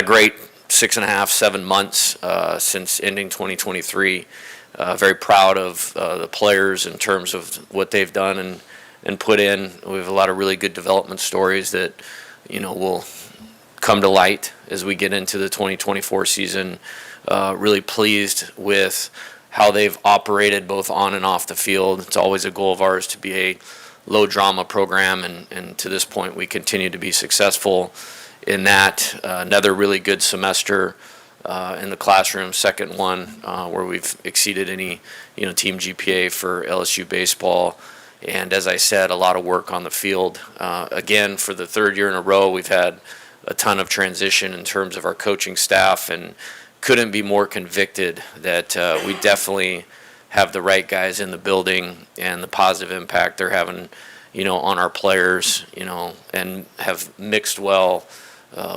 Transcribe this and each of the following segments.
a great 6.5, 7 months since ending 2023. Very proud of the players in terms of what they've done and put in. We have a lot of really good development stories that, will come to light as we get into the 2024 season. Really pleased with how they've operated both on and off the field. It's always a goal of ours to be a low drama program, and to this point we continue to be successful in that. Another really good semester in the classroom, second one where we've exceeded any team GPA for LSU baseball. And as I said, a lot of work on the field. Again, for the third year in a row, we've had a ton of transition in terms of our coaching staff, and couldn't be more convicted that we definitely have the right guys in the building and the positive impact they're having, on our players, and have mixed well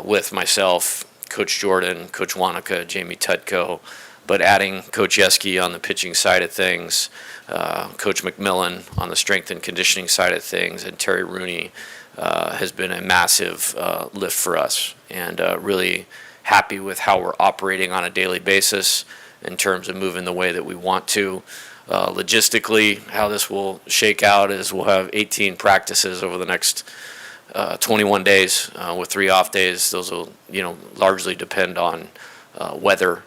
with myself, Coach Jordan, Coach Wanaka, Jamie Tutko, but adding Coach Yeski on the pitching side of things, Coach McMillan on the strength and conditioning side of things, and Terry Rooney has been a massive lift for us, and really happy with how we're operating on a daily basis in terms of moving the way that we want to. Logistically, how this will shake out is we'll have 18 practices over the next 21 days with 3 off days. Those will, largely depend on weather.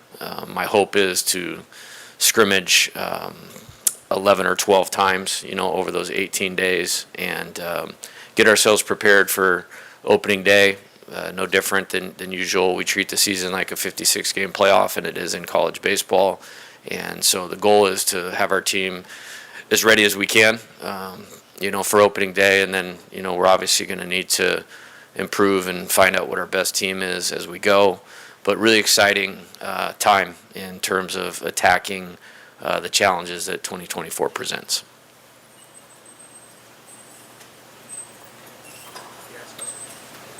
My hope is to scrimmage 11 or 12 times, over those 18 days, and get ourselves prepared for opening day. No different than usual. We treat the season like a 56-game playoff, and it is in college baseball. And so the goal is to have our team as ready as we can, for opening day. And then, we're obviously going to need to improve and find out what our best team is as we go. But really exciting time in terms of attacking the challenges that 2024 presents.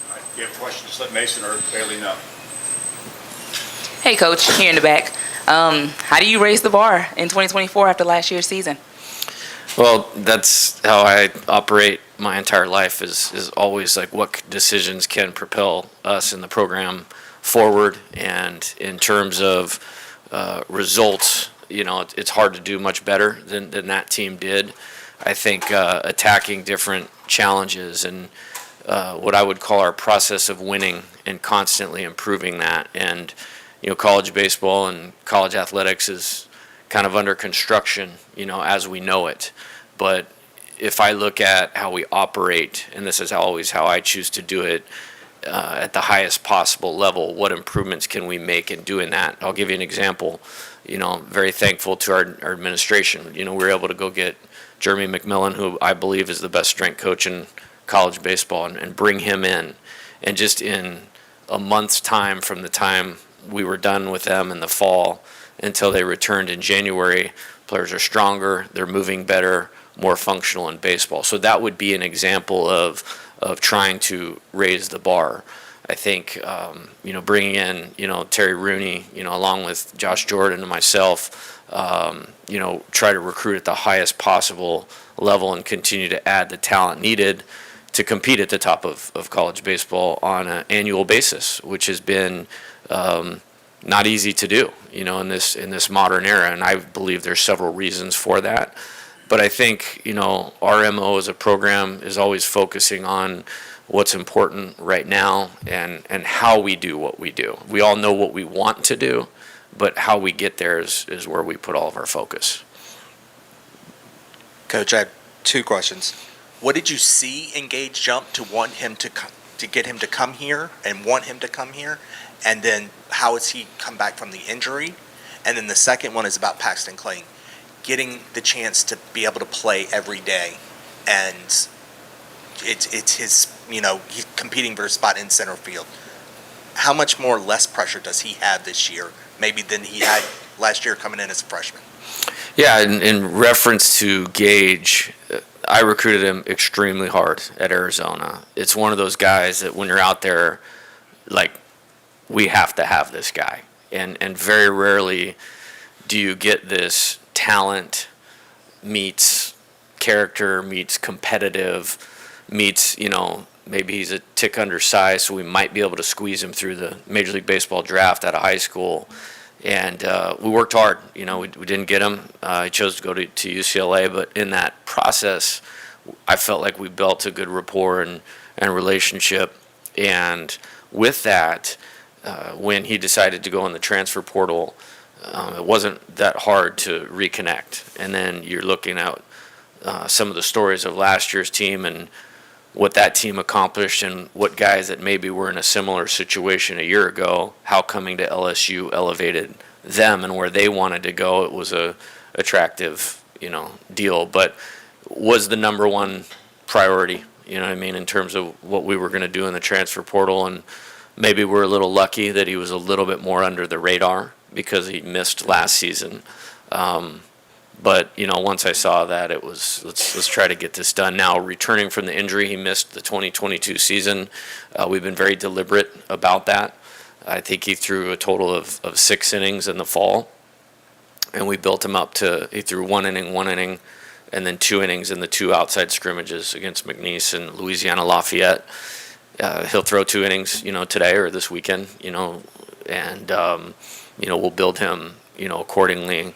If you have questions, let Mason or Bailey know. Hey, Coach, here in the back. How do you raise the bar in 2024 after last year's season? Well, that's how I operate my entire life, is always like what decisions can propel us in the program forward. And in terms of results, it's hard to do much better than that team did. I think attacking different challenges and what I would call our process of winning and constantly improving that. And, college baseball and college athletics is kind of under construction, as we know it. But if I look at how we operate, and this is always how I choose to do it, at the highest possible level, what improvements can we make in doing that? I'll give you an example. Very thankful to our administration. We were able to go get Jeremy McMillan, who I believe is the best strength coach in college baseball, and bring him in. And just in a month's time from the time we were done with them in the fall until they returned in January, players are stronger, they're moving better, more functional in baseball. So that would be an example of trying to raise the bar. I think, bringing in, Terry Rooney, along with Josh Jordan and myself, try to recruit at the highest possible level and continue to add the talent needed to compete at the top of college baseball on an annual basis, which has been not easy to do, in this modern era. And I believe there's several reasons for that. But I think, our MO as a program is always focusing on what's important right now and how we do what we do. We all know what we want to do, but how we get there is where we put all of our focus. Coach, I have 2 questions. What did you see in Gage jump to want him to get him to come here and want him to come here? And then how has he come back from the injury? And then the second one is about Paxton Clayton, getting the chance to be able to play every day. And it's his, he's competing for a spot in center field. How much more less pressure does he have this year, maybe than he had last year coming in as a freshman? Yeah, in reference to Gage, I recruited him extremely hard at Arizona. It's one of those guys that when you're out there, like, we have to have this guy. And very rarely do you get this talent meets character, meets competitive, meets, maybe he's a tick undersized, so we might be able to squeeze him through the Major League Baseball draft out of high school. And we worked hard. We didn't get him. He chose to go to UCLA, but in that process, I felt like we built a good rapport and relationship. And with that, when he decided to go in the transfer portal, it wasn't that hard to reconnect. And then you're looking at some of the stories of last year's team and what that team accomplished and what guys that maybe were in a similar situation a year ago, how coming to LSU elevated them and where they wanted to go. It was a attractive, deal, but was the number one priority, in terms of what we were going to do in the transfer portal. And maybe we're a little lucky that he was a little bit more under the radar because he missed last season. But once I saw that, it was let's try to get this done. Now, returning from the injury, he missed the 2022 season. We've been very deliberate about that. I think he threw a total of 6 innings in the fall, and we built him up to he threw 1 inning, and then 2 innings in the 2 outside scrimmages against McNeese and Louisiana Lafayette. He'll throw 2 innings, today or this weekend, and we'll build him, accordingly.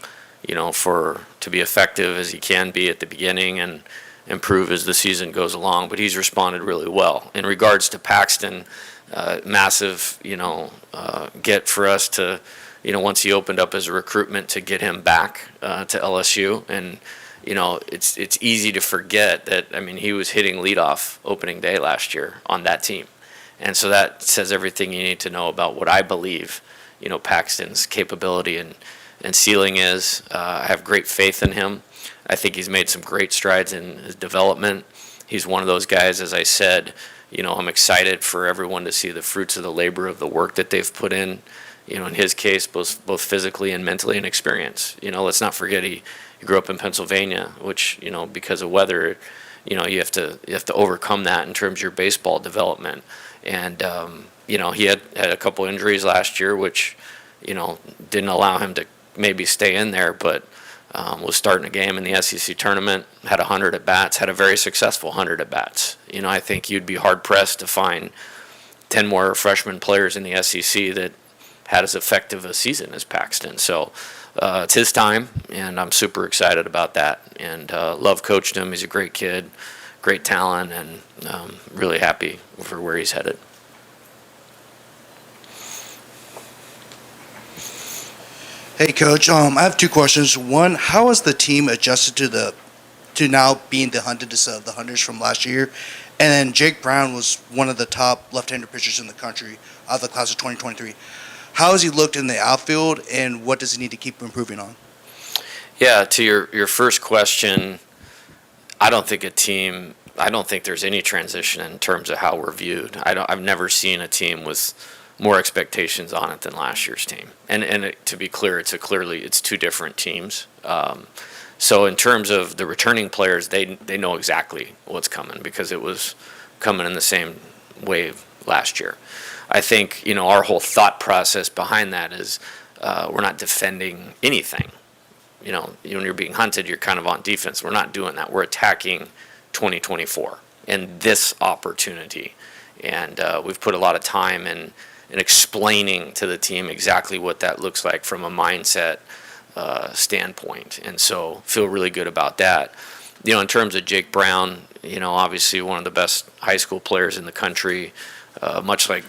To be effective as he can be at the beginning and improve as the season goes along. But he's responded really well. In regards to Paxton, massive, get for us to, once he opened up his recruitment to get him back to LSU. And, it's easy to forget that, he was hitting leadoff opening day last year on that team. And so that says everything you need to know about what I believe, Paxton's capability and ceiling is. I have great faith in him. I think he's made some great strides in his development. He's one of those guys, as I said, I'm excited for everyone to see the fruits of the labor of the work that they've put in, in his case, both physically and mentally and experience. Let's not forget he grew up in Pennsylvania, which, because of weather, you have to overcome that in terms of your baseball development. And, he had a couple injuries last year, which, didn't allow him to maybe stay in there, but was starting a game in the SEC tournament, had 100 at-bats, had a very successful 100 at-bats. I think you'd be hard-pressed to find 10 more freshman players in the SEC that had as effective a season as Paxton. So it's his time, and I'm super excited about that. And love coached him. He's a great kid, great talent, and really happy for where he's headed. Hey, Coach. I have 2 questions. One, how has the team adjusted to now being the hunters from last year? And then Jake Brown was one of the top left-handed pitchers in the country out of the class of 2023. How has he looked in the outfield, and what does he need to keep improving on? Yeah, to your first question, I don't think there's any transition in terms of how we're viewed. I've never seen a team with more expectations on it than last year's team. And to be clear, it's 2 different teams. So in terms of the returning players, they know exactly what's coming because it was coming in the same wave last year. I think, our whole thought process behind that is we're not defending anything. When you're being hunted, you're kind of on defense. We're not doing that. We're attacking 2024 and this opportunity. And we've put a lot of time in explaining to the team exactly what that looks like from a mindset standpoint. And so feel really good about that. In terms of Jake Brown, obviously one of the best high school players in the country, much like,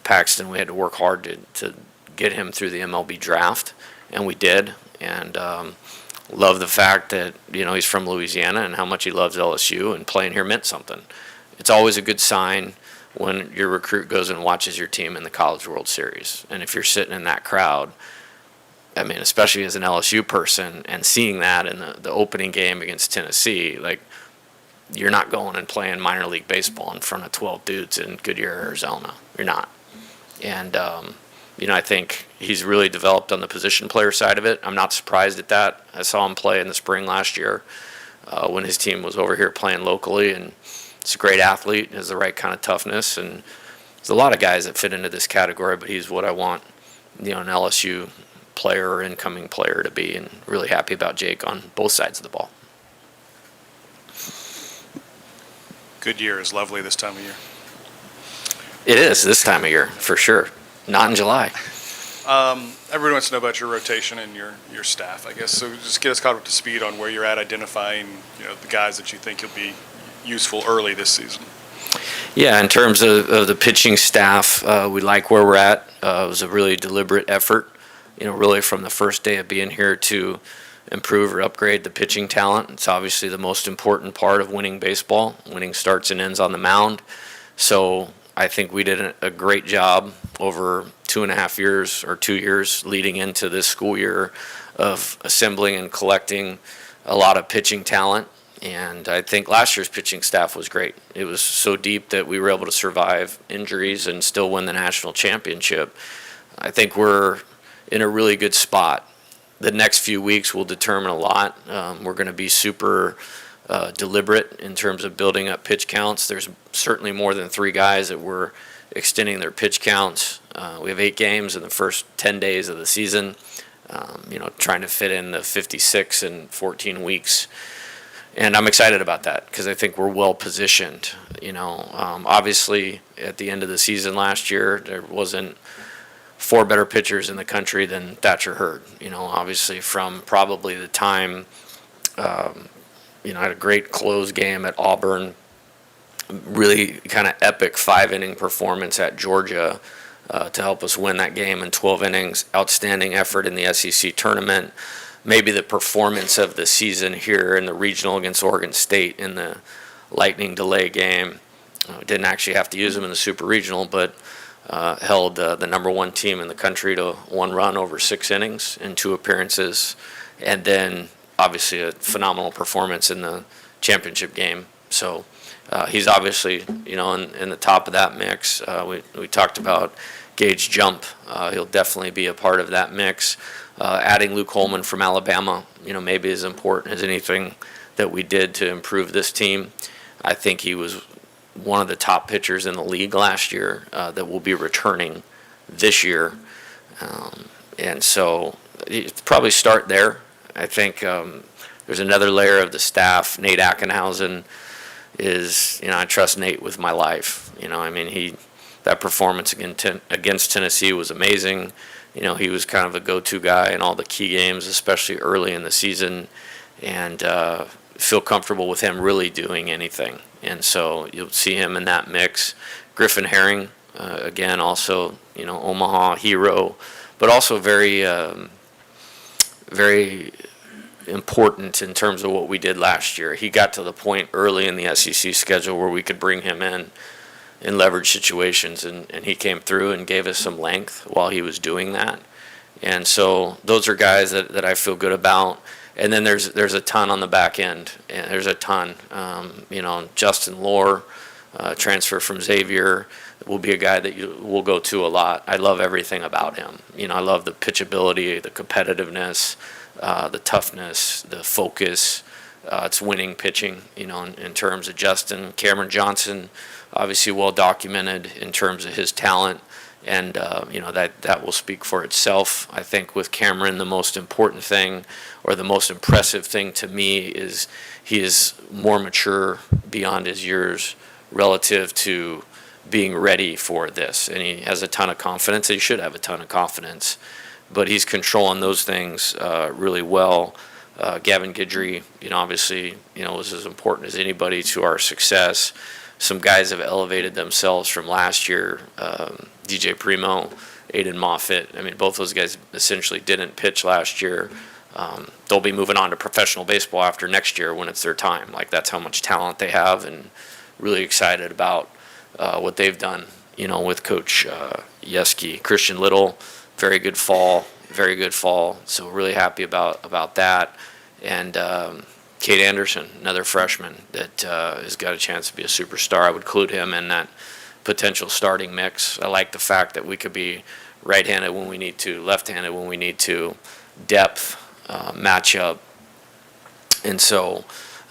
Paxton, we had to work hard to get him through the MLB draft, and we did. And love the fact that, he's from Louisiana and how much he loves LSU, and playing here meant something. It's always a good sign when your recruit goes and watches your team in the College World Series. And if you're sitting in that crowd, especially as an LSU person, and seeing that in the opening game against Tennessee, you're not going and playing minor league baseball in front of 12 dudes in Goodyear, Arizona. You're not. And, I think he's really developed on the position player side of it. I'm not surprised at that. I saw him play in the spring last year when his team was over here playing locally, and he's a great athlete, has the right kind of toughness, and there's a lot of guys that fit into this category, but he's what I want, an LSU player or incoming player to be, and really happy about Jake on both sides of the ball. Goodyear is lovely this time of year. It is this time of year, for sure. Not in July. Everyone wants to know about your rotation and your staff, I guess. So just get us caught up to speed on where you're at identifying, the guys that you think will be useful early this season. Yeah, in terms of the pitching staff, we like where we're at. It was a really deliberate effort, really from the first day of being here to improve or upgrade the pitching talent. It's obviously the most important part of winning baseball. Winning starts and ends on the mound. So I think we did a great job over 2.5 years or 2 years leading into this school year of assembling and collecting a lot of pitching talent. And I think last year's pitching staff was great. It was so deep that we were able to survive injuries and still win the national championship. I think we're in a really good spot. The next few weeks will determine a lot. We're going to be super deliberate in terms of building up pitch counts. There's certainly more than 3 guys that we're extending their pitch counts. We have 8 games in the first 10 days of the season, trying to fit in the 56 and 14 weeks. And I'm excited about that because I think we're well positioned. Obviously at the end of the season last year, there wasn't 4 better pitchers in the country than Thatcher Hurd. Obviously from probably the time, I had a great close game at Auburn, really kind of epic 5-inning performance at Georgia to help us win that game in 12 innings. Outstanding effort in the SEC tournament. Maybe the performance of the season here in the regional against Oregon State in the lightning delay game. Didn't actually have to use them in the super regional, but held the number 1 team in the country to 1 run over 6 innings in 2 appearances. And then obviously a phenomenal performance in the championship game. So he's obviously, in the top of that mix. We talked about Gage Jump. He'll definitely be a part of that mix. Adding Luke Holman from Alabama, maybe as important as anything that we did to improve this team. I think he was one of the top pitchers in the league last year that will be returning this year. And so probably start there. I think there's another layer of the staff. Nate Ackenhausen is, I trust Nate with my life. That performance against Tennessee was amazing. He was kind of a go-to guy in all the key games, especially early in the season, and feel comfortable with him really doing anything. And so you'll see him in that mix. Griffin Herring, again, also, Omaha hero, but also very, very important in terms of what we did last year. He got to the point early in the SEC schedule where we could bring him in leverage situations, and he came through and gave us some length while he was doing that. And so those are guys that I feel good about. And then there's a ton on the back end, and there's a ton. Justin Lohr, transfer from Xavier, will be a guy that you will go to a lot. I love everything about him. I love the pitchability, the competitiveness, the toughness, the focus. It's winning pitching, in terms of Justin. Cameron Johnson, obviously well documented in terms of his talent, and that will speak for itself. I think with Cameron, the most important thing, or the most impressive thing to me, is he is more mature beyond his years relative to being ready for this, and he has a ton of confidence. He should have a ton of confidence, but he's controlling those things really well. Gavin Guidry, obviously, was as important as anybody to our success. Some guys have elevated themselves from last year. DJ Primo, Aiden Moffitt. Both those guys essentially didn't pitch last year. They'll be moving on to professional baseball after next year when it's their time. That's how much talent they have, and really excited about what they've done, with Coach Yeski. Christian Little, very good fall. So really happy about that. And Cade Anderson, another freshman that has got a chance to be a superstar. I would include him in that potential starting mix. I like the fact that we could be right-handed when we need to, left-handed when we need to, depth, matchup. And so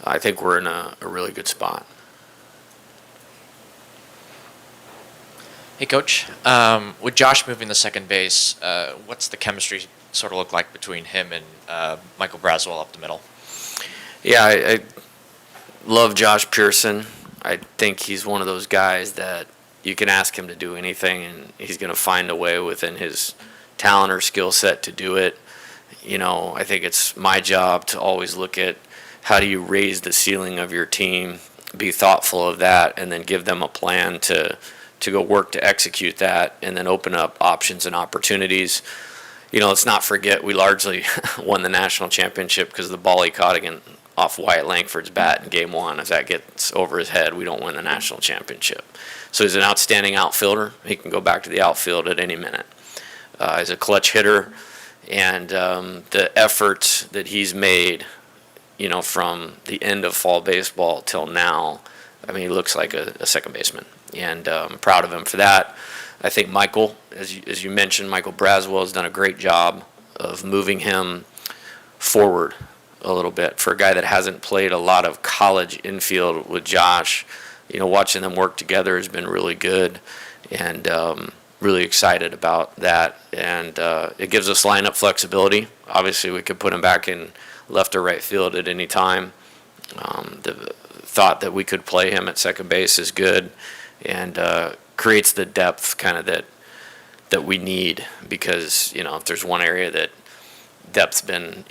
I think we're in a really good spot. Hey, Coach. With Josh moving to second base, what's the chemistry sort of look like between him and Michael Braswell up the middle? Yeah, I love Josh Pearson. I think he's one of those guys that you can ask him to do anything, and he's going to find a way within his talent or skill set to do it. I think it's my job to always look at how do you raise the ceiling of your team, be thoughtful of that, and then give them a plan to go work to execute that, and then open up options and opportunities. Let's not forget we largely won the national championship because of the ball he caught off Wyatt Langford's bat in Game 1. If that gets over his head, we don't win the national championship. So he's an outstanding outfielder. He can go back to the outfield at any minute. He's a clutch hitter, and the efforts that he's made, from the end of fall baseball till now, he looks like a second baseman, and I'm proud of him for that. I think Michael, as you mentioned, Michael Braswell has done a great job of moving him forward a little bit. For a guy that hasn't played a lot of college infield with Josh, watching them work together has been really good, and really excited about that. And it gives us lineup flexibility. Obviously, we could put him back in left or right field at any time. The thought that we could play him at second base is good, and creates the depth kind of that we need, because if there's one area that depth's been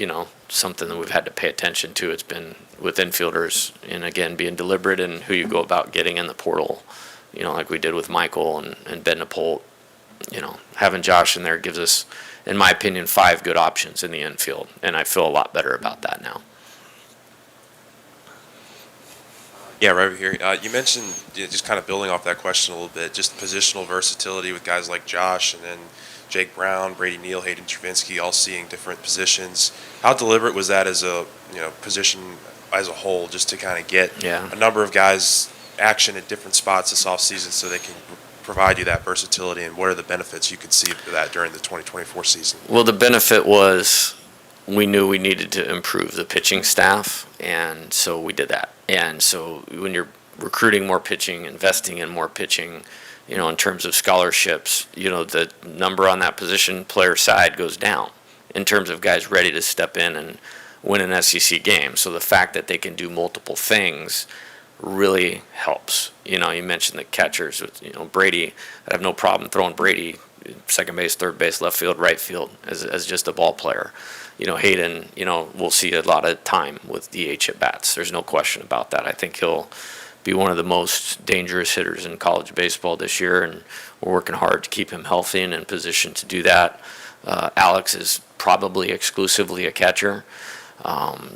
something that we've had to pay attention to, it's been with infielders, and again being deliberate in who you go about getting in the portal, like we did with Michael and Ben Napolt. Having Josh in there gives us, in my opinion, 5 good options in the infield, and I feel a lot better about that now. Yeah, right over here. You mentioned, just kind of building off that question a little bit, just positional versatility with guys like Josh, and then Jake Brown, Brady Neal, Hayden Travinsky, all seeing different positions. How deliberate was that as a position as a whole, just to kind of get a number of guys action at different spots this offseason so they can provide you that versatility, and what are the benefits you could see for that during the 2024 season? Well, the benefit was we knew we needed to improve the pitching staff, and so we did that. And so when you're recruiting more pitching, investing in more pitching, in terms of scholarships, the number on that position player side goes down in terms of guys ready to step in and win an SEC game. So the fact that they can do multiple things really helps. You mentioned the catchers with, Brady. I have no problem throwing Brady second base, third base, left field, right field as just a ball player. Hayden, we'll see a lot of time with DH at bats. There's no question about that. I think he'll be one of the most dangerous hitters in college baseball this year, and we're working hard to keep him healthy and in position to do that. Alex is probably exclusively a catcher.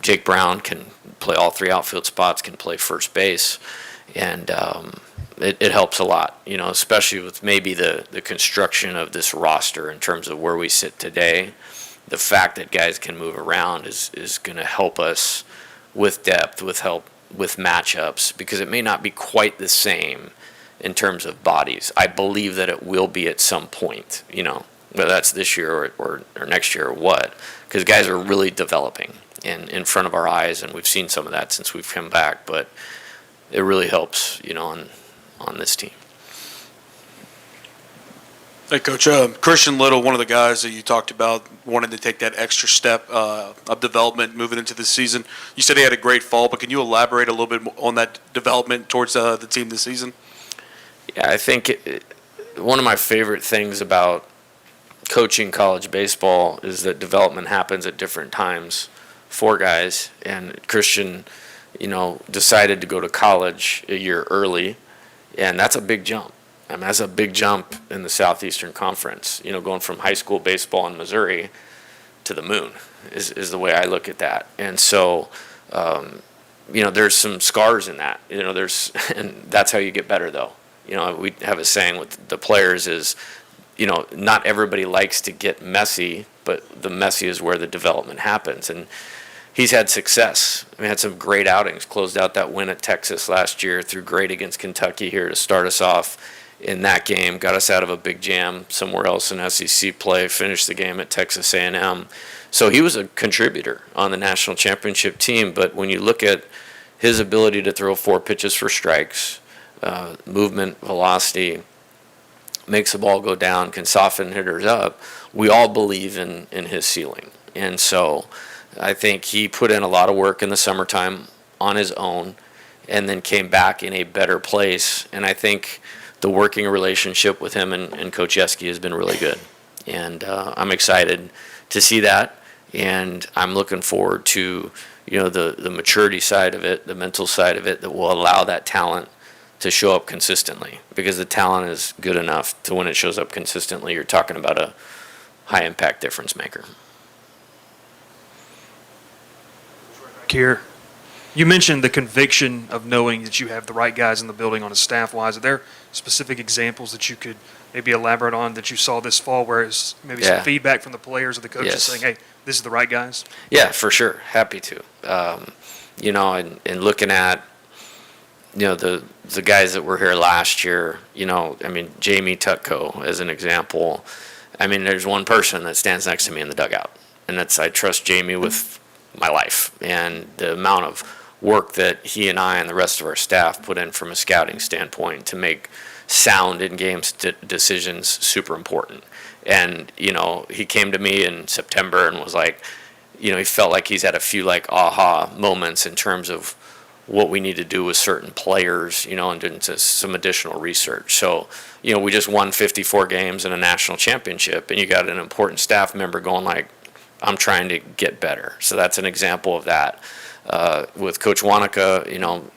Jake Brown can play all 3 outfield spots, can play first base, and it helps a lot, especially with maybe the construction of this roster in terms of where we sit today. The fact that guys can move around is going to help us with depth, with matchups, because it may not be quite the same in terms of bodies. I believe that it will be at some point, whether that's this year or next year or what, because guys are really developing in front of our eyes, and we've seen some of that since we've come back, but it really helps, on this team. Hey, Coach. Christian Little, one of the guys that you talked about wanting to take that extra step of development moving into the season. You said he had a great fall, but can you elaborate a little bit on that development towards the team this season? Yeah, I think one of my favorite things about coaching college baseball is that development happens at different times for guys. And Christian, decided to go to college a year early, and that's a big jump. That's a big jump in the Southeastern Conference, going from high school baseball in Missouri to the moon is the way I look at that. And so, there's some scars in that, and that's how you get better though. We have a saying with the players is, not everybody likes to get messy, but the messy is where the development happens. And he's had success. Had some great outings, closed out that win at Texas last year, threw great against Kentucky here to start us off in that game, got us out of a big jam somewhere else in SEC play, finished the game at Texas A&M. So he was a contributor on the national championship team, but when you look at his ability to throw 4 pitches for strikes, movement, velocity, makes the ball go down, can soften hitters up, we all believe in his ceiling. And so I think he put in a lot of work in the summertime on his own, and then came back in a better place. And I think the working relationship with him and Coach Yeski has been really good. And I'm excited to see that. And I'm looking forward to, the maturity side of it, the mental side of it, that will allow that talent to show up consistently. Because the talent is good enough to, when it shows up consistently, you're talking about a high impact difference maker. Here, you mentioned the conviction of knowing that you have the right guys in the building on a staff-wise. Are there specific examples that you could maybe elaborate on that you saw this fall, where it's maybe some feedback from the players or the coaches Yes. saying, hey, this is the right guys? Yeah, for sure. Happy to. And looking at, the guys that were here last year, Jamie Tutko as an example. There's one person that stands next to me in the dugout, and I trust Jamie with my life. And the amount of work that he and I and the rest of our staff put in from a scouting standpoint to make sound in-game decisions super important. And, he came to me in September and was like, he felt like he's had a few aha moments in terms of what we need to do with certain players, and doing some additional research. So, we just won 54 games in a national championship, and you got an important staff member going like, I'm trying to get better. So that's an example of that. With Coach Wanaka,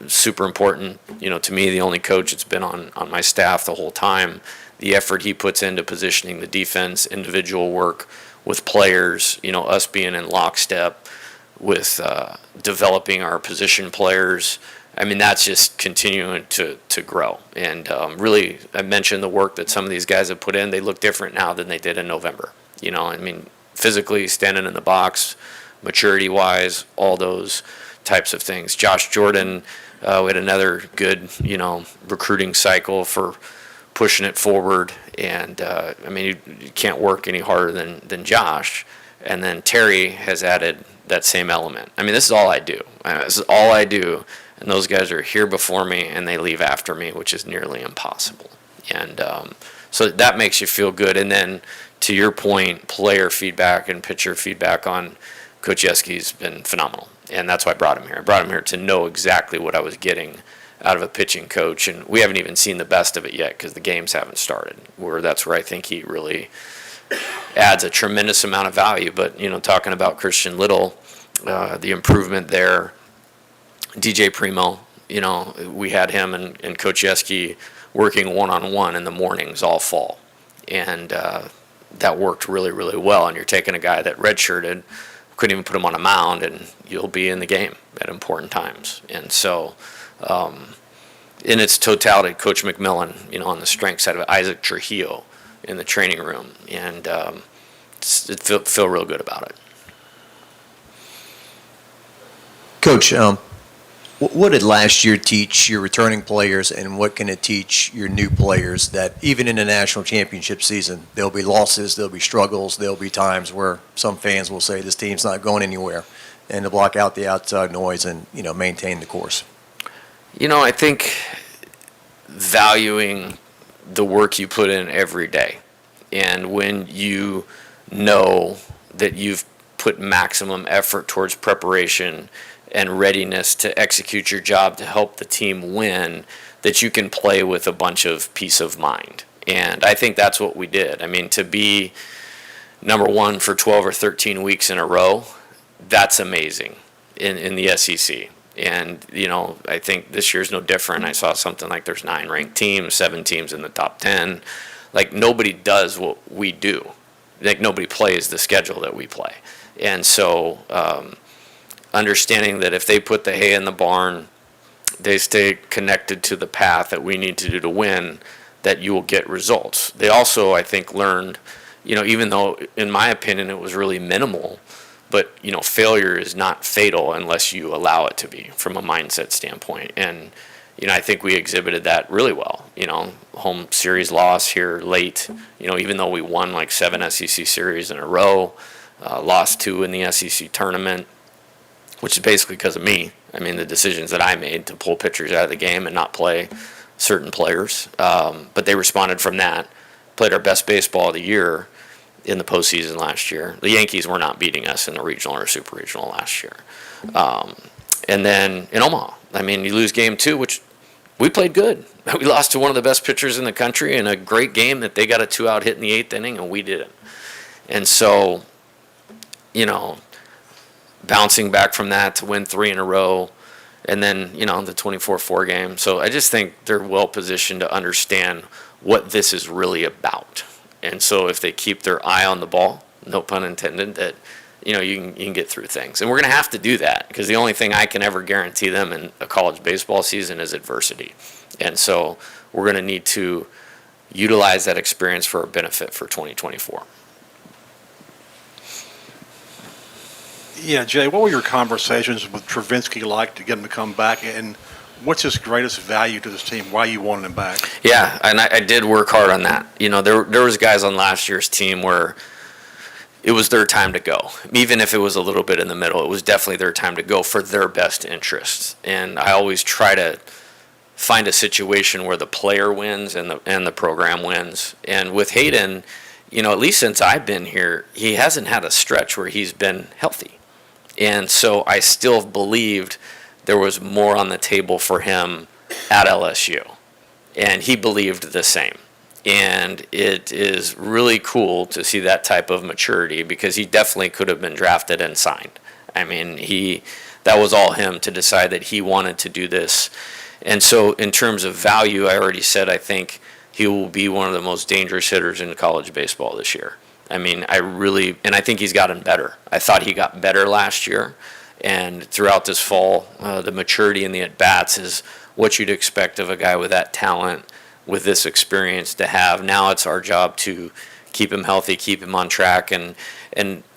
super important, to me, the only coach that's been on my staff the whole time, the effort he puts into positioning the defense, individual work with players, us being in lockstep with developing our position players. That's just continuing to grow. And really, I mentioned the work that some of these guys have put in. They look different now than they did in November. Physically, standing in the box, maturity-wise, all those types of things. Josh Jordan, we had another good, recruiting cycle for pushing it forward. And, you can't work any harder than Josh. And then Terry has added that same element. This is all I do. This is all I do. And those guys are here before me, and they leave after me, which is nearly impossible. And so that makes you feel good. And then, to your point, player feedback and pitcher feedback on Coach Yeski's been phenomenal. And that's why I brought him here. I brought him here to know exactly what I was getting out of a pitching coach. And we haven't even seen the best of it yet because the games haven't started. That's where I think he really adds a tremendous amount of value. But, talking about Christian Little, the improvement there, DJ Primo, we had him and Coach Yeski working one-on-one in the mornings all fall. And that worked really, really well. And you're taking a guy that redshirted, couldn't even put him on a mound, and you'll be in the game at important times. And so, in its totality, Coach McMillan, on the strength side of it, Isaac Trujillo in the training room, and feel real good about it. Coach, what did last year teach your returning players, and what can it teach your new players that even in the national championship season, there'll be losses, there'll be struggles, there'll be times where some fans will say this team's not going anywhere, and to block out the outside noise and, maintain the course? I think valuing the work you put in every day, and when you know that you've put maximum effort towards preparation and readiness to execute your job to help the team win, that you can play with a bunch of peace of mind. And I think that's what we did. To be number one for 12 or 13 weeks in a row, that's amazing in the SEC. And, I think this year's no different. I saw something like there's 9 ranked teams, 7 teams in the top 10. Nobody does what we do. Nobody plays the schedule that we play. And so, understanding that if they put the hay in the barn, they stay connected to the path that we need to do to win, that you will get results. They also, I think, learned, even though, in my opinion, it was really minimal, but, failure is not fatal unless you allow it to be from a mindset standpoint. And, I think we exhibited that really well. Home series loss here late, even though we won 7 SEC series in a row, lost 2 in the SEC tournament, which is basically because of me. The decisions that I made to pull pitchers out of the game and not play certain players. But they responded from that, played our best baseball of the year in the postseason last year. The Yankees were not beating us in the regional or super regional last year. And then in Omaha, I mean, you lose game 2, which we played good. We lost to one of the best pitchers in the country in a great game that they got a 2-out hit in the 8th inning, and we didn't. And so, bouncing back from that to win 3 in a row, and then, the 24-4 game. So I just think they're well positioned to understand what this is really about. And so if they keep their eye on the ball, no pun intended, that, you can get through things. And we're going to have to do that, because the only thing I can ever guarantee them in a college baseball season is adversity. And so we're going to need to utilize that experience for our benefit for 2024. Yeah, Jay, what were your conversations with Travinsky like to get him to come back, and what's his greatest value to this team? Why you wanted him back? Yeah, and I did work hard on that. There was guys on last year's team where it was their time to go. Even if it was a little bit in the middle, it was definitely their time to go for their best interests. And I always try to find a situation where the player wins and the program wins. And with Hayden, at least since I've been here, he hasn't had a stretch where he's been healthy. And so I still believed there was more on the table for him at LSU. And he believed the same. And it is really cool to see that type of maturity, because he definitely could have been drafted and signed. I mean, that was all him to decide that he wanted to do this. And so in terms of value, I already said I think he will be one of the most dangerous hitters in college baseball this year. I mean, I think he's gotten better. I thought he got better last year. And throughout this fall, the maturity in the at-bats is what you'd expect of a guy with that talent, with this experience to have. Now it's our job to keep him healthy, keep him on track, and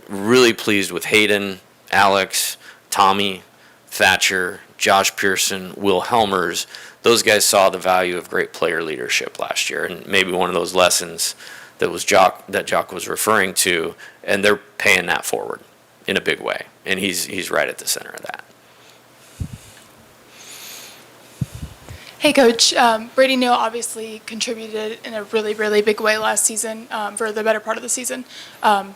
really pleased with Hayden, Alex, Tommy, Thatcher, Josh Pearson, Will Helmers. Those guys saw the value of great player leadership last year, and maybe one of those lessons that Jock was referring to, and they're paying that forward in a big way, and he's right at the center of that. Hey, Coach. Brady Neal obviously contributed in a really, really big way last season, for the better part of the season,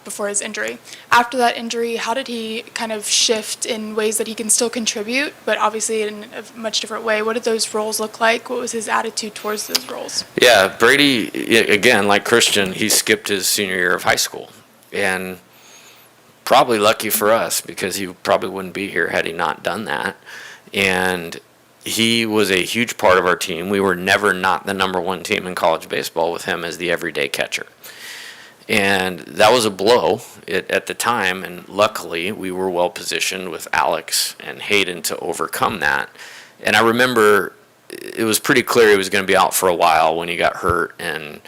before his injury. After that injury, how did he kind of shift in ways that he can still contribute, but obviously in a much different way? What did those roles look like? What was his attitude towards those roles? Yeah, Brady, again, like Christian, he skipped his senior year of high school. And probably lucky for us, because he probably wouldn't be here had he not done that. And he was a huge part of our team. We were never not the number one team in college baseball with him as the everyday catcher. And that was a blow at the time, and luckily we were well positioned with Alex and Hayden to overcome that. And I remember it was pretty clear he was going to be out for a while when he got hurt, and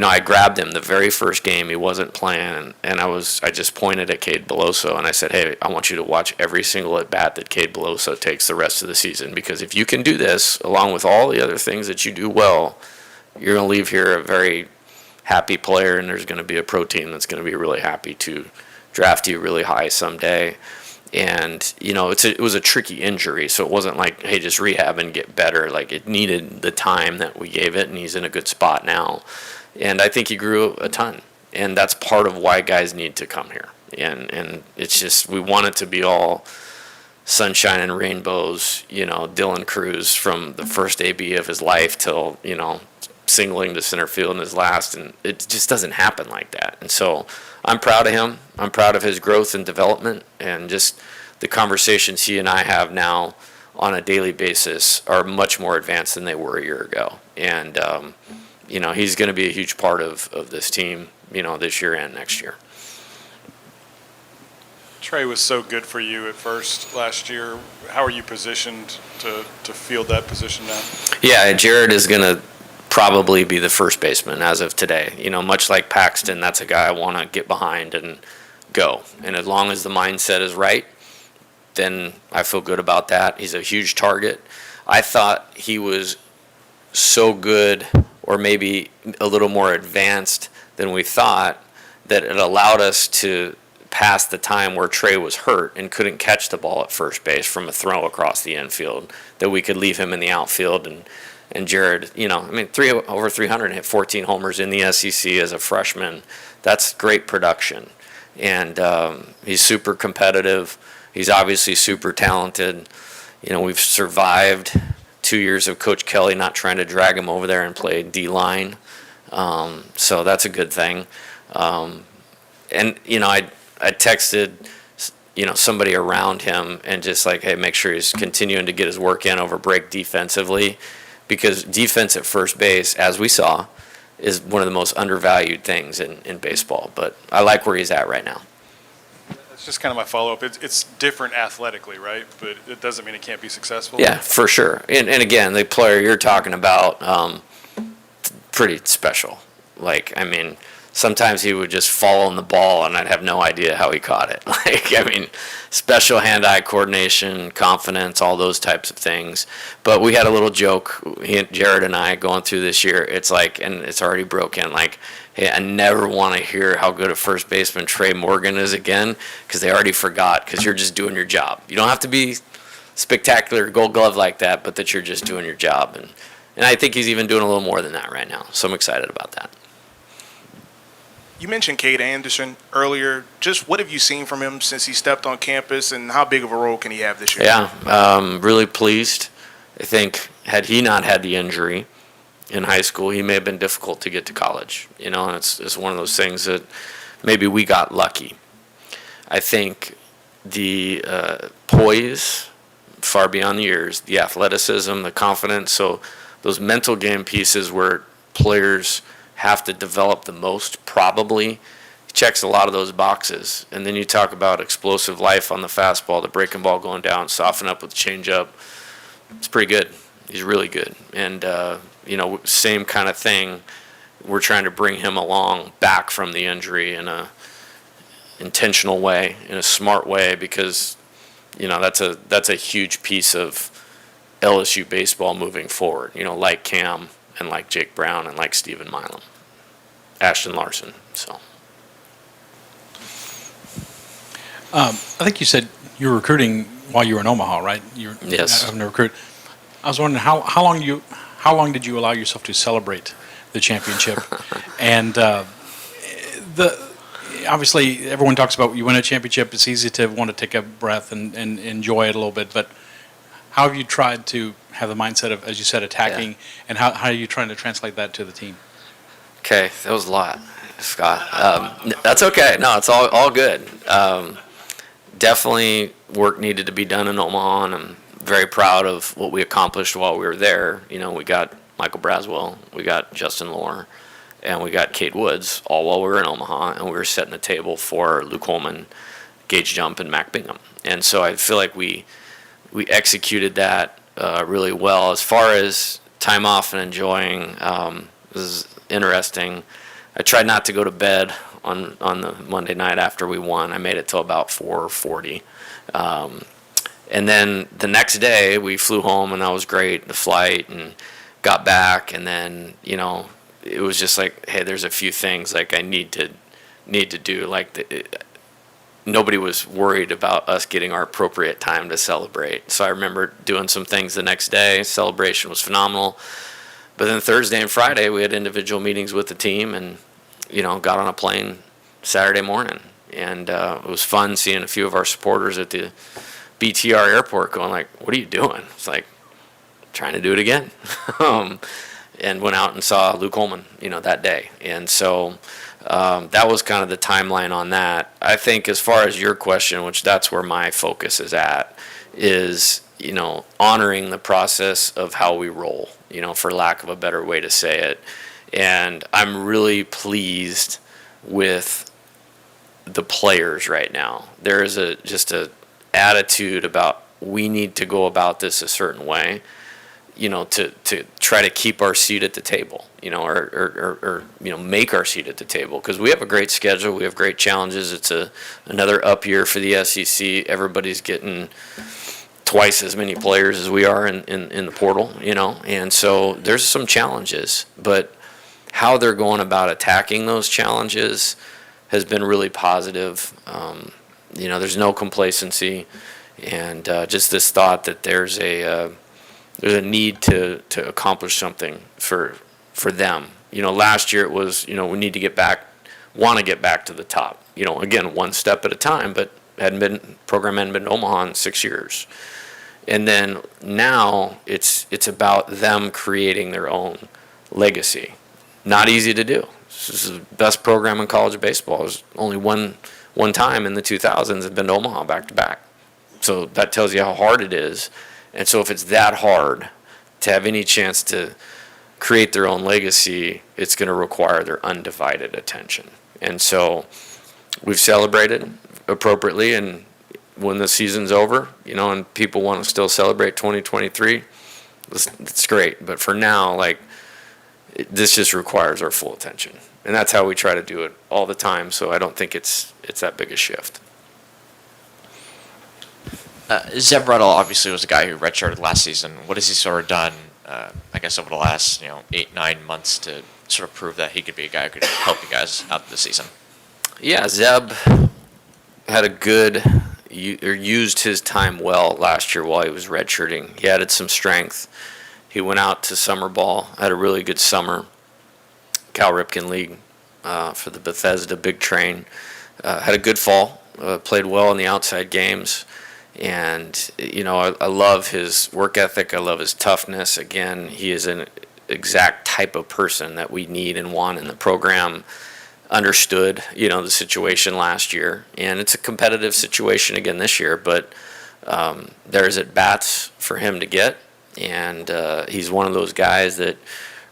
I grabbed him the very first game. He wasn't playing, and I just pointed at Cade Beloso, and I said, hey, I want you to watch every single at-bat that Cade Beloso takes the rest of the season, because if you can do this, along with all the other things that you do well, you're going to leave here a very happy player, and there's going to be a pro team that's going to be really happy to draft you really high someday. And, it was a tricky injury, so it wasn't like, hey, just rehab and get better. Like, it needed the time that we gave it, and he's in a good spot now. And I think he grew a ton, and that's part of why guys need to come here. And it's just, we want it to be all sunshine and rainbows, Dylan Cruz from the first AB of his life till, singling to center field in his last, and it just doesn't happen like that. And so I'm proud of him. I'm proud of his growth and development, and just the conversations he and I have now on a daily basis are much more advanced than they were a year ago. And, he's going to be a huge part of this team, this year and next year. Trey was so good for you at first last year. How are you positioned to field that position now? Yeah, Jared is going to probably be the first baseman as of today. Much like Paxton, that's a guy I want to get behind and go. And as long as the mindset is right, then I feel good about that. He's a huge target. I thought he was so good, or maybe a little more advanced than we thought, that it allowed us to pass the time where Trey was hurt and couldn't catch the ball at first base from a throw across the infield, that we could leave him in the outfield. And Jared, over 300 and hit 14 homers in the SEC as a freshman. That's great production. And he's super competitive. He's obviously super talented. we've survived 2 years of Coach Kelly not trying to drag him over there and play D-line. So that's a good thing. And I texted, somebody around him and just like, hey, make sure he's continuing to get his work in over break defensively, because defense at first base, as we saw, is one of the most undervalued things in baseball. But I like where he's at right now. That's just kind of my follow-up. It's different athletically, right? But it doesn't mean it can't be successful. Yeah, for sure. And again, the player you're talking about, pretty special. Like, I mean, sometimes he would just fall on the ball and I'd have no idea how he caught it. Like, I mean, special hand-eye coordination, confidence, all those types of things. But we had a little joke, Jared and I, going through this year. It's like, and it's already broken, like, hey, I never want to hear how good a first baseman Trey Morgan is again, because they already forgot, because you're just doing your job. You don't have to be spectacular Gold Glove like that, but that you're just doing your job. And I think he's even doing a little more than that right now. So I'm excited about that. You mentioned Cade Anderson earlier. Just what have you seen from him since he stepped on campus, and how big of a role can he have this year? Yeah, really pleased. I think had he not had the injury in high school, he may have been difficult to get to college. And it's one of those things that maybe we got lucky. I think the poise, far beyond the years, the athleticism, the confidence, so those mental game pieces where players have to develop the most, probably checks a lot of those boxes. And then you talk about explosive life on the fastball, the breaking ball going down, soften up with changeup. It's pretty good. He's really good. And same kind of thing. We're trying to bring him along back from the injury in a intentional way, in a smart way, because that's a huge piece of LSU baseball moving forward. Like Cam and like Jake Brown and like Stephen Milam, Ashton Larson. So, I think you said you were recruiting while you were in Omaha, right? Yes. Having to recruit. I was wondering how long did you allow yourself to celebrate the championship? And obviously everyone talks about when you win a championship, it's easy to want to take a breath and enjoy it a little bit, but how have you tried to have the mindset of, as you said, attacking, and how are you trying to translate that to the team? Okay, that was a lot, Scott. That's okay. No, it's all good. Definitely work needed to be done in Omaha, and I'm very proud of what we accomplished while we were there. We got Michael Braswell, we got Justin Lohr, and we got Cade Woods, all while we were in Omaha, and we were setting the table for Luke Holman, Gage Jump, and Mac Bingham. And so I feel like we executed that really well. As far as time off and enjoying, this is interesting. I tried not to go to bed on the Monday night after we won. I made it till about 4:40. And then the next day we flew home, and that was great, the flight, and got back. And then, it was just like, hey, there's a few things like I need to do. Like nobody was worried about us getting our appropriate time to celebrate. So I remember doing some things the next day. Celebration was phenomenal. But then Thursday and Friday, we had individual meetings with the team, and, got on a plane Saturday morning. And it was fun seeing a few of our supporters at the BTR airport going like, what are you doing? It's like, trying to do it again. And went out and saw Luke Holman, that day. And so that was kind of the timeline on that. I think as far as your question, which that's where my focus is at, is, honoring the process of how we roll, for lack of a better way to say it. And I'm really pleased with the players right now. There is just a attitude about we need to go about this a certain way, to try to keep our seat at the table, or make our seat at the table, because we have a great schedule, we have great challenges. It's another up year for the SEC. Everybody's getting twice as many players as we are in the portal, and so there's some challenges, but how they're going about attacking those challenges has been really positive. There's no complacency, and just this thought that there's a need to accomplish something for them. Last year it was, we need to want to get back to the top. Again, one step at a time, but program hadn't been to Omaha in 6 years. And then now it's about them creating their own legacy. Not easy to do. This is the best program in college baseball. There's only one time in the 2000s have been to Omaha back to back. So that tells you how hard it is. And so if it's that hard to have any chance to create their own legacy, it's going to require their undivided attention. And so we've celebrated appropriately, and when the season's over, and people want to still celebrate 2023, it's great. But for now, this just requires our full attention. And that's how we try to do it all the time, so I don't think it's that big a shift. Zeb Ruddle obviously was a guy who redshirted last season. What has he sort of done, I guess, over the last 8-9 months to sort of prove that he could be a guy who could help you guys out this season? Yeah, Zeb had used his time well last year while he was redshirting. He added some strength. He went out to summer ball, had a really good summer. Cal Ripken League for the Bethesda Big Train. Had a good fall, played well in the outside games. And, I love his work ethic. I love his toughness. Again, he is an exact type of person that we need and want in the program. Understood, the situation last year. And it's a competitive situation again this year, but there's at-bats for him to get. And he's one of those guys that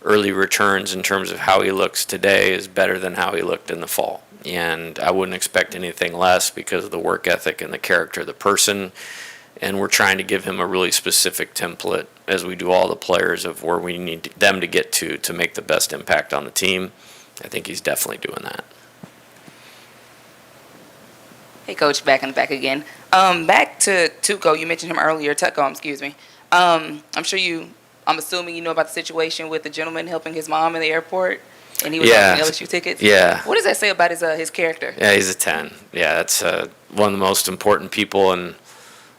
early returns in terms of how he looks today is better than how he looked in the fall. And I wouldn't expect anything less because of the work ethic and the character of the person. And we're trying to give him a really specific template, as we do all the players, of where we need them to get to make the best impact on the team. I think he's definitely doing that. Hey, Coach, back in the back again. Back to Tuco. You mentioned him earlier. Tuco, excuse me. I'm assuming you know about the situation with the gentleman helping his mom in the airport, and he was offering LSU tickets. Yeah. What does that say about his character? Yeah, he's a 10. Yeah, that's one of the most important people in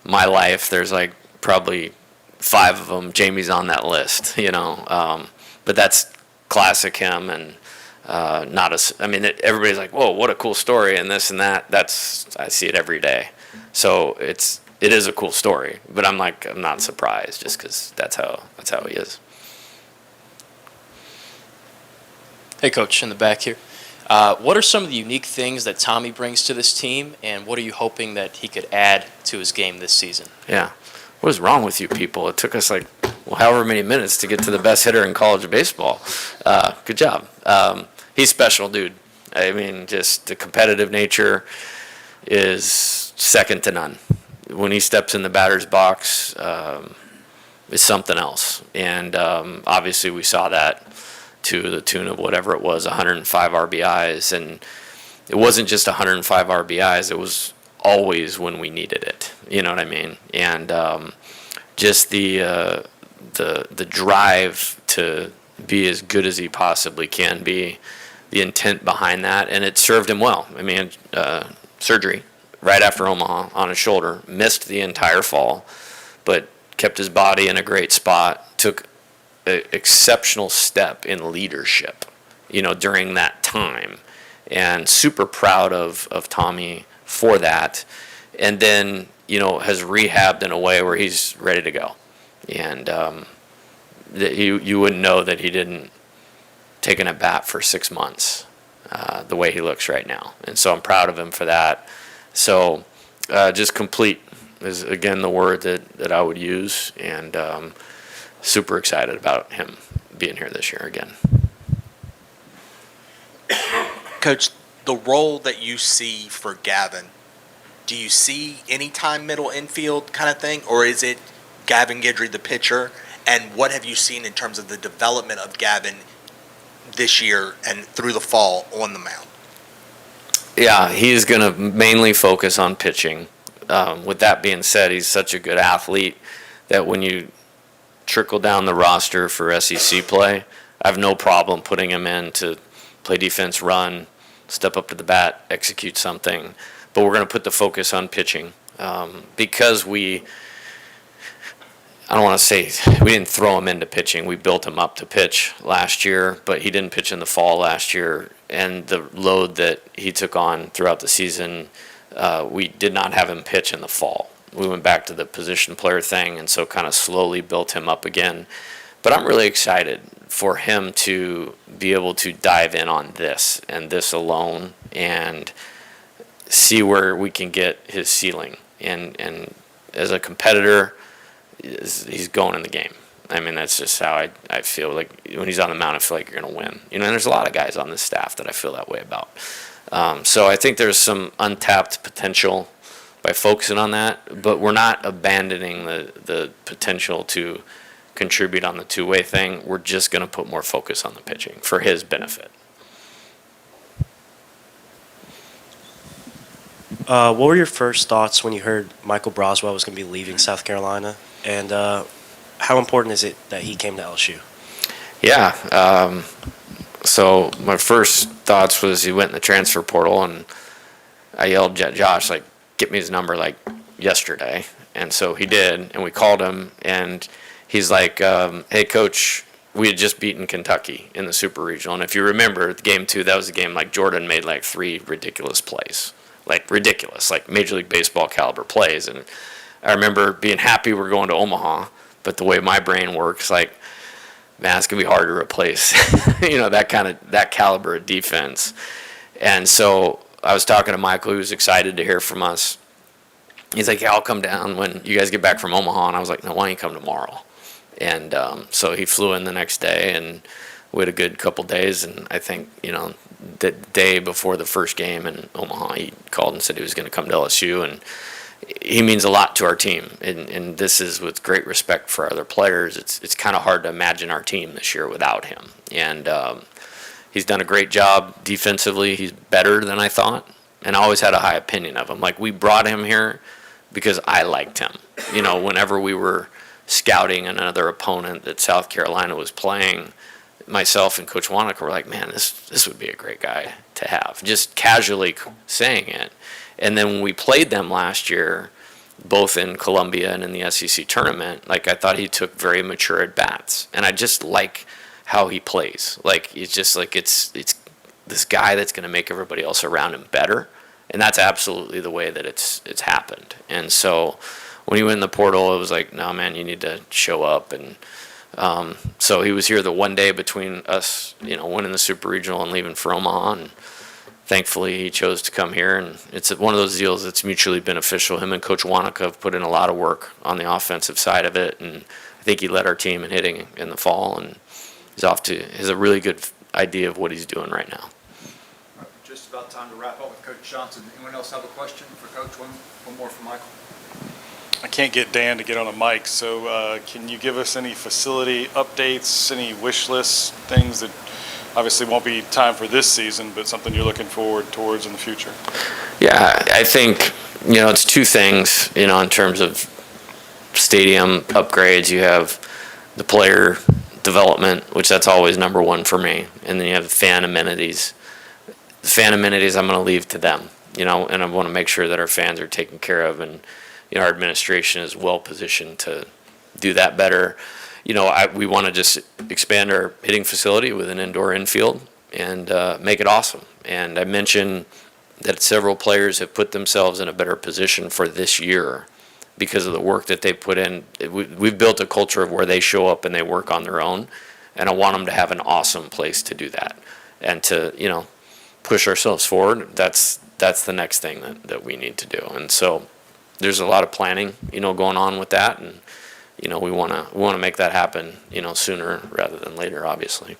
my life. There's probably 5 of them. Jamie's on that list, but that's classic him, and everybody's like, whoa, what a cool story, and this and that. I see it every day. So it is a cool story, but I'm not surprised just because that's how he is. Hey, Coach, in the back here. What are some of the unique things that Tommy brings to this team, and what are you hoping that he could add to his game this season? Yeah. What is wrong with you people? It took us however many minutes to get to the best hitter in college baseball. Good job. He's special, dude. I mean, just the competitive nature is second to none. When he steps in the batter's box, it's something else. And obviously we saw that to the tune of whatever it was, 105 RBIs. And it wasn't just 105 RBIs. It was always when we needed it. You know what I mean? And just the drive to be as good as he possibly can be, the intent behind that, and it served him well. I mean, surgery right after Omaha on his shoulder, missed the entire fall, but kept his body in a great spot, took an exceptional step in leadership, during that time, and super proud of Tommy for that. And then, has rehabbed in a way where he's ready to go. And you wouldn't know that he didn't take an at-bat for 6 months, the way he looks right now. And so I'm proud of him for that. So just complete is, again, the word that I would use, and super excited about him being here this year again. Coach, the role that you see for Gavin, do you see anytime middle infield kind of thing, or is it Gavin Guidry, the pitcher? And what have you seen in terms of the development of Gavin this year and through the fall on the mound? Yeah, he's going to mainly focus on pitching. With that being said, he's such a good athlete that when you trickle down the roster for SEC play, I have no problem putting him in to play defense, run, step up to the bat, execute something. But we're going to put the focus on pitching because I don't want to say we didn't throw him into pitching. We built him up to pitch last year, but he didn't pitch in the fall last year. And the load that he took on throughout the season, we did not have him pitch in the fall. we went back to the position player thing, and so kind of slowly built him up again. But I'm really excited for him to be able to dive in on this and this alone and see where we can get his ceiling. And as a competitor, he's going in the game. I mean, that's just how I feel. Like when he's on the mound, I feel like you're going to win. And there's a lot of guys on this staff that I feel that way about. So I think there's some untapped potential by focusing on that, but we're not abandoning the potential to contribute on the two-way thing. We're just going to put more focus on the pitching for his benefit. What were your first thoughts when you heard Michael Braswell was going to be leaving South Carolina? And how important is it that he came to LSU? Yeah. So my first thoughts was he went in the transfer portal, and I yelled at Josh, like, get me his number, like, yesterday. And so he did, and we called him, and he's like, hey, Coach, we had just beaten Kentucky in the Super Regional. And if you remember, Game 2, that was the game, like, Jordan made, like, 3 ridiculous plays. Like, ridiculous, like, Major League Baseball caliber plays. And I remember being happy we're going to Omaha, but the way my brain works, like, man, it's going to be hard to replace, that caliber of defense. And so I was talking to Michael, who was excited to hear from us. He's like, yeah, I'll come down when you guys get back from Omaha. And I was like, no, why don't you come tomorrow? And so he flew in the next day, and we had a good couple days. And I think, the day before the first game in Omaha, he called and said he was going to come to LSU. And he means a lot to our team. And this is with great respect for other players. It's kind of hard to imagine our team this year without him. And he's done a great job defensively. He's better than I thought. And I always had a high opinion of him. Like, we brought him here because I liked him. Whenever we were scouting another opponent that South Carolina was playing, myself and Coach Wanaka were like, man, this would be a great guy to have. Just casually saying it. And then when we played them last year, both in Columbia and in the SEC tournament, like, I thought he took very mature at-bats. And I just like how he plays. Like, it's just like it's this guy that's going to make everybody else around him better. And that's absolutely the way that it's happened. And so when he went in the portal, it was like, no, man, you need to show up. And so he was here the one day between us, winning the Super Regional and leaving for Omaha. And thankfully, he chose to come here. And it's one of those deals that's mutually beneficial. Him and Coach Wanaka have put in a lot of work on the offensive side of it. And I think he led our team in hitting in the fall. And has a really good idea of what he's doing right now. Just about time to wrap up with Coach Johnson. Anyone else have a question for Coach? One more for Michael. I can't get Dan to get on a mic, so can you give us any facility updates, any wish lists, things that obviously won't be time for this season, but something you're looking forward towards in the future? Yeah, I think, it's two things, in terms of stadium upgrades. You have the player development, which that's always number one for me, and then you have the fan amenities. The fan amenities I'm going to leave to them, and I want to make sure that our fans are taken care of, and our administration is well positioned to do that better. We want to just expand our hitting facility with an indoor infield and make it awesome. And I mentioned that several players have put themselves in a better position for this year because of the work that they put in. We've built a culture of where they show up and they work on their own, and I want them to have an awesome place to do that and to, push ourselves forward. That's the next thing that we need to do. And so there's a lot of planning, going on with that, and we want to make that happen, sooner rather than later, obviously.